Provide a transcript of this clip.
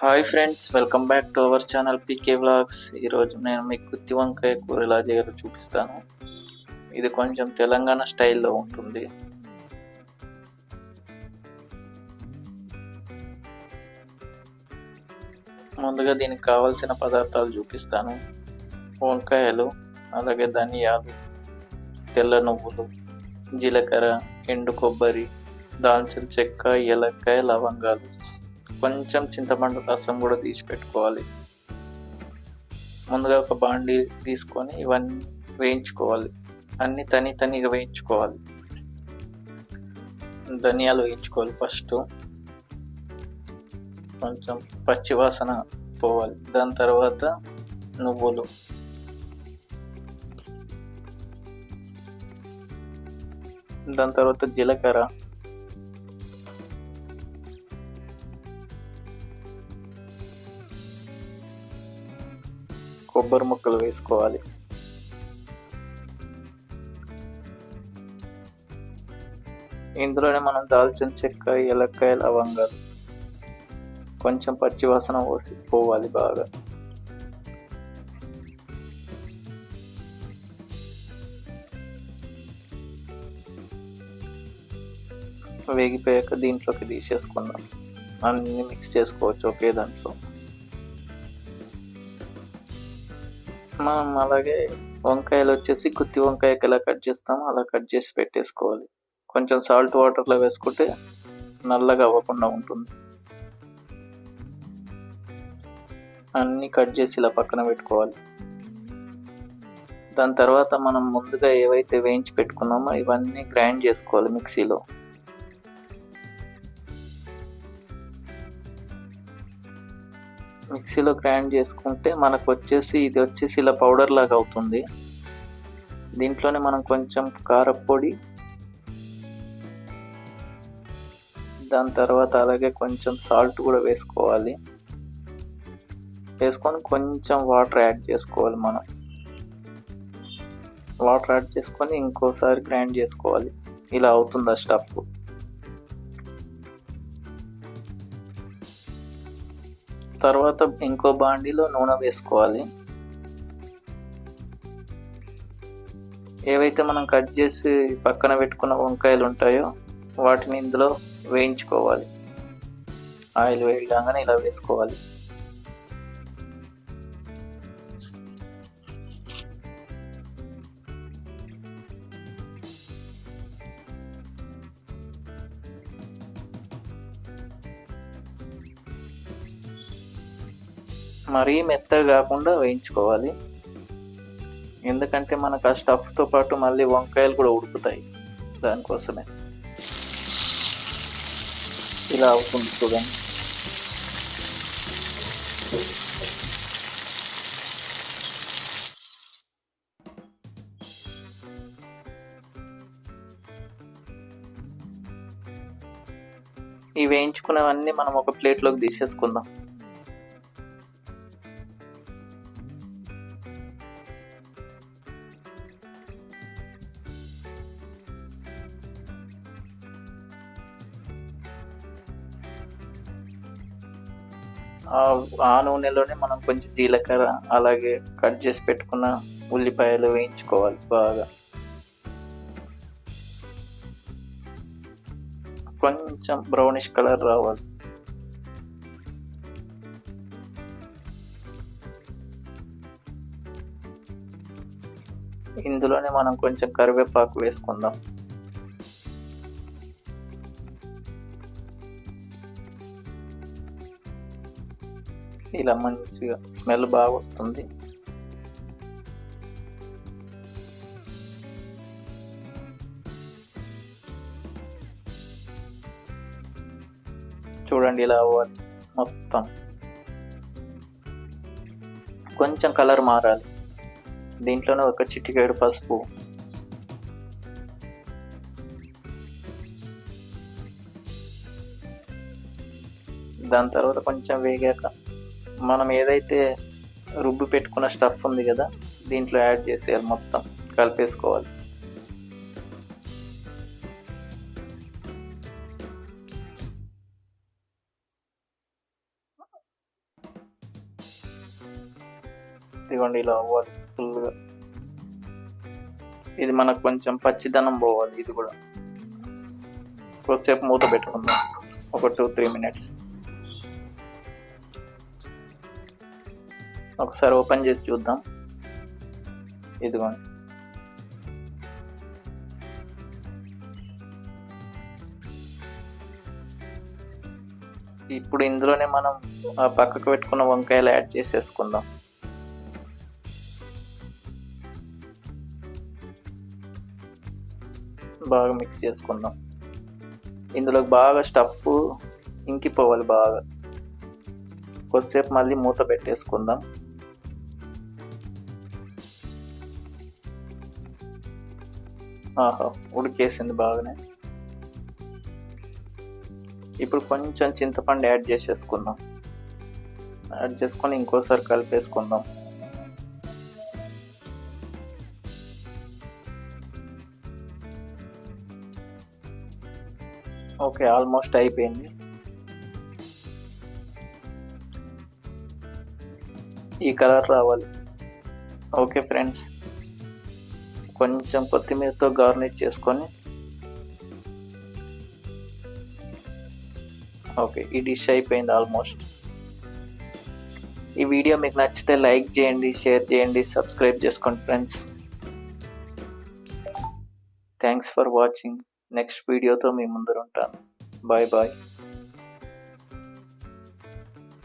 Hi friends, welcome back to our channel PK vlogs. ఈరోజు నేను మీకు గుత్తి వంకాయ కూర ఎలా చేయాలో చూపిస్తాను. ఇది కొంచెం తెలంగాణ స్టైల్లో ఉంటుంది. ముందుగా దీనికి కావాల్సిన పదార్థాలు చూపిస్తాను. వంకాయలు, అలాగే ధనియాలు, తెల్ల నువ్వులు, జీలకర్ర, ఎండు కొబ్బరి, దాల్చిన చెక్క, ఏలక్కాయ, లవంగాలు, కొంచెం చింతపండు రసం కూడా తీసి పెట్టుకోవాలి. ముందుగా ఒక బాండీ తీసుకొని ఇవన్నీ వేయించుకోవాలి. అన్ని తనిగా వేయించుకోవాలి. ధనియాలు వేయించుకోవాలి ఫస్ట్, కొంచెం పచ్చి వాసన పోవాలి. దాని తర్వాత నువ్వులు, దాని తర్వాత జీలకర్ర, కొబ్బరి ముక్కలు వేసుకోవాలి. ఇందులోనే మనం దాల్చిన చెక్క, ఏలక్కాయ, లవంగాలు, కొంచెం పచ్చి వాసన పోవాలి బాగా. వేగిపోయాక దీంట్లోకి తీసేసుకుందాం. అన్ని మిక్స్ చేసుకోవచ్చు ఒకే దాంట్లో. మనం అలాగే వంకాయలు వచ్చేసి గుత్తి వంకాయకి ఎలా కట్ చేస్తామో అలా కట్ చేసి పెట్టేసుకోవాలి. కొంచెం సాల్ట్ వాటర్లో వేసుకుంటే నల్లగా అవ్వకుండా ఉంటుంది. అన్నీ కట్ చేసి ఇలా పక్కన పెట్టుకోవాలి. దాని తర్వాత మనం ముందుగా ఏవైతే వేయించి పెట్టుకున్నామో ఇవన్నీ గ్రైండ్ చేసుకోవాలి మిక్సీలో. మిక్సీలో గ్రైండ్ చేసుకుంటే మనకు వచ్చేసి ఇది వచ్చేసి ఇలా పౌడర్ లాగా అవుతుంది. దీంట్లోనే మనం కొంచెం కారపొడి, దాని తర్వాత అలాగే కొంచెం సాల్ట్ కూడా వేసుకోవాలి. వేసుకొని కొంచెం వాటర్ యాడ్ చేసుకోవాలి. మనం వాటర్ యాడ్ చేసుకొని ఇంకోసారి గ్రైండ్ చేసుకోవాలి. ఇలా అవుతుంది ఆ స్టఫ్. తర్వాత ఇంకో బాండీలో నూనె వేసుకోవాలి. ఏవైతే మనం కట్ చేసి పక్కన పెట్టుకున్న వంకాయలు ఉంటాయో వాటిని ఇందులో వేయించుకోవాలి. ఆయిల్ వేయగానే ఇలా వేసుకోవాలి. మరీ మెత్తగా కాకుండా వేయించుకోవాలి. ఎందుకంటే మనకు ఆ స్టఫ్తో పాటు మళ్ళీ వంకాయలు కూడా ఉడుకుతాయి. దానికోసమే ఇలా అవుతుంది చూడండి. ఈ వేయించుకున్నవన్నీ మనం ఒక ప్లేట్లోకి తీసేసుకుందాం. ఆ నూనెలోనే మనం కొంచెం జీలకర్ర, అలాగే కట్ చేసి పెట్టుకున్న ఉల్లిపాయలు వేయించుకోవాలి బాగా. కొంచెం బ్రౌనిష్ కలర్ రావాలి. ఇందులోనే మనం కొంచెం కరివేపాకు వేసుకుందాం. ఇలా మంచిగా స్మెల్ బాగా వస్తుంది. చూడండి ఇలా అవ్వాలి మొత్తం. కొంచెం కలర్ మారాలి. దీంట్లోనే ఒక చిటికెడు పసుపు, దాని తర్వాత కొంచెం వేగాక మనం ఏదైతే రుబ్బి పెట్టుకున్న స్టఫ్ ఉంది కదా దీంట్లో యాడ్ చేసేయాలి. మొత్తం కలిపేసుకోవాలి. ఇదిగోండి ఇలా అవ్వాలి ఫుల్గా. ఇది మనకు కొంచెం పచ్చిదనం పోవాలి. ఇది కూడా కొద్దిసేపు మూత పెట్టుకుందాం, ఒక 2-3 మినిట్స్. ఒకసారి ఓపెన్ చేసి చూద్దాం. ఇదిగోండి ఇప్పుడు ఇందులోనే మనం ఆ పక్కకు పెట్టుకున్న వంకాయలు యాడ్ చేసేసుకుందాం. బాగా మిక్స్ చేసుకుందాం. ఇందులో బాగా స్టఫ్ ఇంకిపోవాలి బాగా. కొద్దిసేపు మళ్ళీ మూత పెట్టేసుకుందాం. ఆహా, ఉడికేసింది బాగానే. ఇప్పుడు కొంచెం చింతపండు యాడ్ చేసేసుకుందాం. యాడ్ చేసుకొని ఇంకోసారి కలిపేసుకుందాం. ఓకే, ఆల్మోస్ట్ అయిపోయింది. ఈ కలర్ రావాలి. ఓకే ఫ్రెండ్స్, కొంచెం కొత్తిమీరతో గార్నిష్ చేసుకొని ఓకే, ఈ డిష్ అయిపోయింది ఆల్మోస్ట్. ఈ వీడియో మీకు నచ్చితే లైక్ చేయండి, షేర్ చేయండి, సబ్స్క్రైబ్ చేసుకోండి friends. Thanks for watching. Next వీడియోతో మీ ముందర ఉంటాను. Bye bye.